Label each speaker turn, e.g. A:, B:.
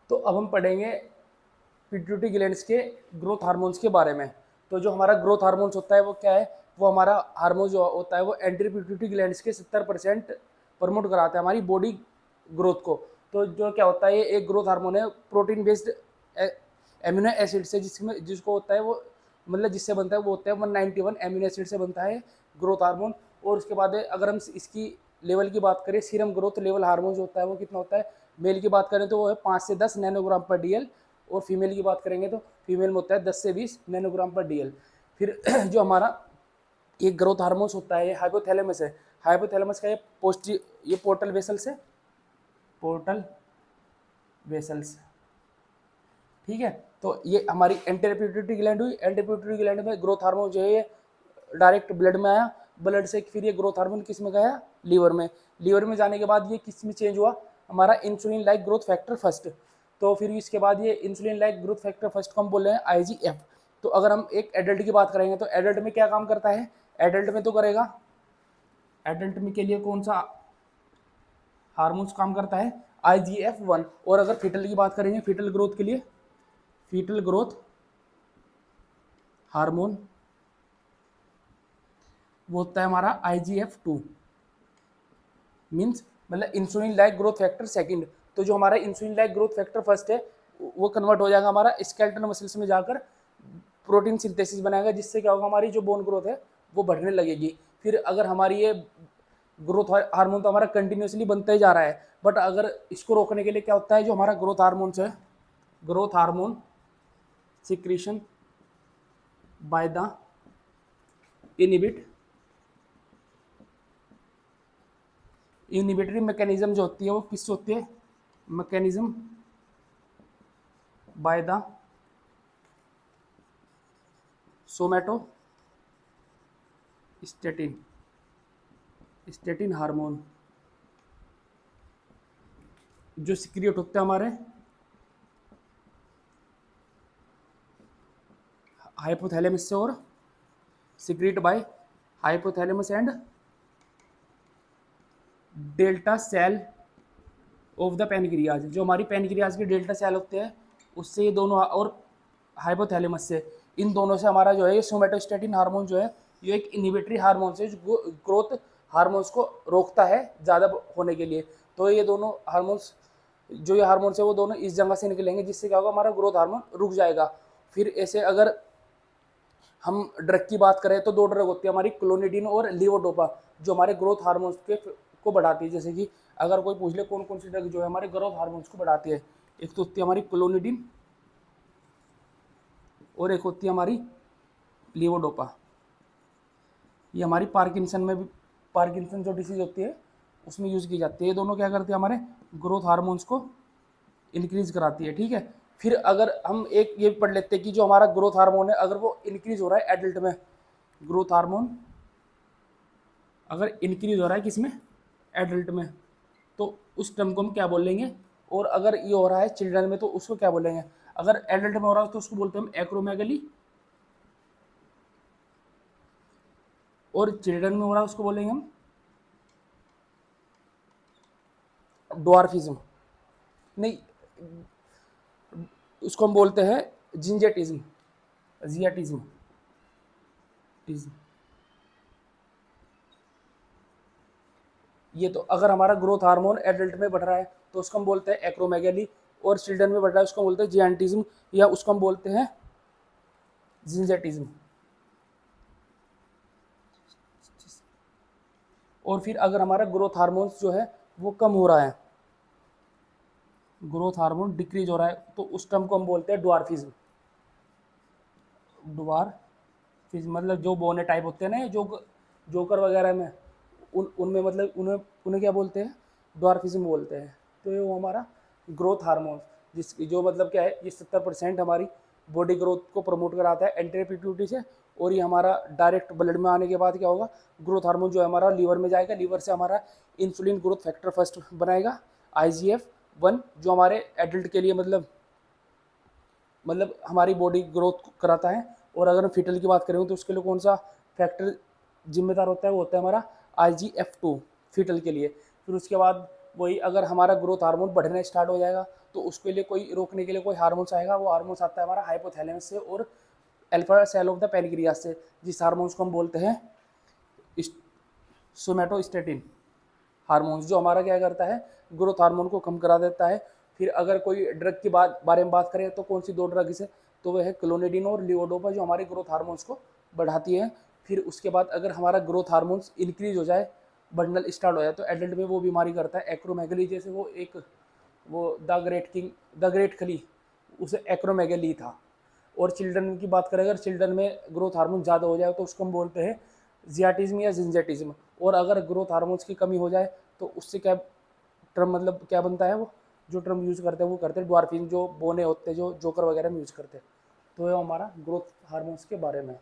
A: तो अब हम पढ़ेंगे पिट्यूटरी ग्लैंड्स के ग्रोथ हार्मोन्स के बारे में। तो जो हमारा ग्रोथ हार्मोन्स होता है वो क्या है, वो हमारा हार्मोन जो होता है वो एंटी पिट्यूटरी ग्लैंड्स के 70% प्रमोट कराता है हमारी बॉडी ग्रोथ को। तो जो क्या होता है, ये एक ग्रोथ हार्मोन है प्रोटीन बेस्ड एमिनो एसिड से, जिसको होता है वो मतलब जिससे बनता है वो होता है 191 एमिनो एसिड से बनता है ग्रोथ हार्मोन। और उसके बाद अगर हम इसकी लेवल की बात करें, सीरम ग्रोथ लेवल हार्मोन जो होता है वो कितना होता है, मेल की बात करें तो वो है 5 से 10 नैनोग्राम पर डीएल, और फीमेल की बात करेंगे तो फीमेल में होता है 10 से 20 नैनोग्राम पर डीएल। फिर जो हमारा ये ग्रोथ हार्मोन्स होता है ये हाइपोथैलेमस है। हाइपोथैलेमस का ये पोर्टल वेसल्स है, पोर्टल वेसल्स, ठीक है। तो ये हमारी एंटीरियर पिट्यूटरी ग्लैंड हुई। एंटीरियर पिट्यूटरी ग्लैंड में ग्रोथ हार्मोन जो है ये डायरेक्ट ब्लड में आया, ब्लड से फिर ये ग्रोथ हार्मोन किस में गया, लीवर में। लीवर में जाने के बाद ये किस में चेंज हुआ, हमारा insulin like growth factor first. तो फिर इसके बाद ये insulin like growth factor first को हम बोल रहे हैं IGF। तो अगर हम एक एडल्ट की बात करेंगे तो एडल्ट में क्या काम करता है, एडल्ट में तो करेगा, एडल्ट में के लिए कौन सा हार्मोन्स काम करता है, IGF-1। और अगर फीटल की बात करेंगे, फीटल ग्रोथ के लिए फीटल ग्रोथ हार्मोन वो होता है हमारा IGF-2, मीन्स मतलब insulin like growth factor second. तो जो हमारा insulin like growth factor first है वो कन्वर्ट हो जाएगा हमारा स्केलेटल मसल्स में जाकर प्रोटीन सिंथेसिस बनाएगा, जिससे क्या होगा, हमारी जो बोन ग्रोथ है वो बढ़ने लगेगी। फिर अगर हमारी ये ग्रोथ हार्मोन तो हमारा कंटिन्यूसली बनता ही जा रहा है, बट अगर इसको रोकने के लिए क्या होता है, जो हमारा ग्रोथ हार्मोन्स है, growth hormone secretion by the inhibitory mechanism जो होती है वो किससे होती है, mechanism by the somatostatin hormone जो सिक्रिएट होते हैं हमारे हाइपोथैलेमस से और secrete by hypothalamus and delta cell of the pancreas. जो हमारी पेनक्रियाज के डेल्टा सेल होते हैं उससे ये दोनों, और हाइपोथैलेमस से, इन दोनों से हमारा जो है ये सोमैटोस्टेटिन हार्मोन जो है ये एक इनिबिटरी हार्मोन है जो ग्रोथ हार्मोन्स को रोकता है ज़्यादा होने के लिए। तो ये दोनों हार्मोन्स, जो ये हार्मोन्स है वो दोनों इस जगह से निकलेंगे, जिससे क्या होगा, हमारा ग्रोथ हार्मोन रुक जाएगा। फिर ऐसे अगर हम ड्रग की बात करें तो दो ड्रग होती है हमारी, क्लोनिडिन और लीवोडोपा, जो हमारे ग्रोथ हार्मोन्स को बढ़ाती है। जैसे कि अगर कोई पूछ ले कौन कौन सी ड्रग जो है हमारे ग्रोथ हार्मोन्स को बढ़ाती है, एक तो होती है हमारी क्लोनिडिन और एक होती है हमारी लीवोडोपा। ये हमारी पार्किंसन में भी, पार्किंसन जो डिसीज होती है उसमें यूज़ की जाती है। ये दोनों क्या करती है, हमारे ग्रोथ हार्मोन्स को इंक्रीज कराती है, ठीक है। फिर अगर हम एक ये पढ़ लेते हैं कि जो हमारा ग्रोथ हार्मोन है अगर वो इंक्रीज हो रहा है एडल्ट में, ग्रोथ हार्मोन अगर इंक्रीज हो रहा है किसमें, एडल्ट में, तो उस टर्म को हम क्या बोलेंगे। और अगर ये हो रहा है चिल्ड्रन में तो उसको क्या बोलेंगे, अगर एडल्ट में हो रहा है तो उसको बोलते हैं हम एक्रोमेगली, और चिल्ड्रन में हो रहा है उसको बोलेंगे हम ड्वार्फिज्म, नहीं उसको हम बोलते हैं जिंजेटिज्म, जियाटिज्म। ये तो अगर हमारा ग्रोथ हार्मोन एडल्ट में बढ़ रहा है तो उसको हम बोलते हैं एक्रोमेगली, और चिल्ड्रन में बढ़ रहा है उसको बोलते हैं जियांटिज्म, या उसको हम बोलते हैं जिंजेटिज्म। और फिर अगर हमारा ग्रोथ हार्मोन्स जो है वो कम हो रहा है, ग्रोथ हार्मोन डिक्रीज हो रहा है, तो उस टर्म को हम बोलते हैं ड्वार्फिज्म। ड्वार्फिज्म मतलब जो बोने टाइप होते हैं ना, जोकर वगैरह में, उनमें मतलब उन्हें क्या बोलते हैं, ड्वार्फिज्म बोलते हैं। तो ये वो हमारा ग्रोथ हार्मोन जो मतलब क्या है, ये 70% हमारी बॉडी ग्रोथ को प्रमोट कराता है एंटीरियर पिट्यूटरी से। और ये हमारा डायरेक्ट ब्लड में आने के बाद क्या होगा, ग्रोथ हार्मोन जो है हमारा लीवर में जाएगा, लीवर से हमारा इंसुलिन ग्रोथ फैक्टर फर्स्ट बनाएगा IGF-1, जो हमारे एडल्ट के लिए मतलब हमारी बॉडी ग्रोथ कराता है। और अगर हम फीटल की बात करें तो उसके लिए कौन सा फैक्टर जिम्मेदार होता है, वो होता है हमारा IGF-2 फीटल के लिए। फिर उसके बाद वही अगर हमारा ग्रोथ हार्मोन बढ़ना स्टार्ट हो जाएगा तो उसके लिए कोई रोकने के लिए कोई हार्मोन्स आएगा। वो हार्मोन्स आता है हमारा हाइपोथैलेमस से और alpha cell of the pancreas से, जिस हार्मोन्स को हम बोलते हैं सोमैटोस्टेटिन हार्मोन्स, जो हमारा क्या करता है, ग्रोथ हार्मोन को कम करा देता है। फिर अगर कोई ड्रग की बारे में बात करें तो कौन सी 2 ड्रग्स है, तो वह है क्लोनिडिन और लियोडोपा, जो हमारे ग्रोथ हार्मोन्स को बढ़ाती है। फिर उसके बाद अगर हमारा ग्रोथ हार्मोन्स इंक्रीज हो जाए, बढ़ना स्टार्ट हो जाए, तो एडल्ट में वो बीमारी करता है एक्रोमेगली, जैसे वो द ग्रेट खली, उसे एक्रोमेगली था। और चिल्ड्रन की बात करें, अगर चिल्ड्रन में ग्रोथ हार्मोन ज़्यादा हो जाए तो उसको हम बोलते हैं जियाटिज्म या जिंजेटिज्म। और अगर ग्रोथ हार्मोन्स की कमी हो जाए तो उससे क्या टर्म, मतलब क्या बनता है, वो जो टर्म यूज़ करते हैं वो करते हैं ड्वार्फिंग, जो बोने होते हैं जो जोकर वगैरह में यूज़ करते हैं। तो ये हमारा ग्रोथ हार्मोन्स के बारे में है।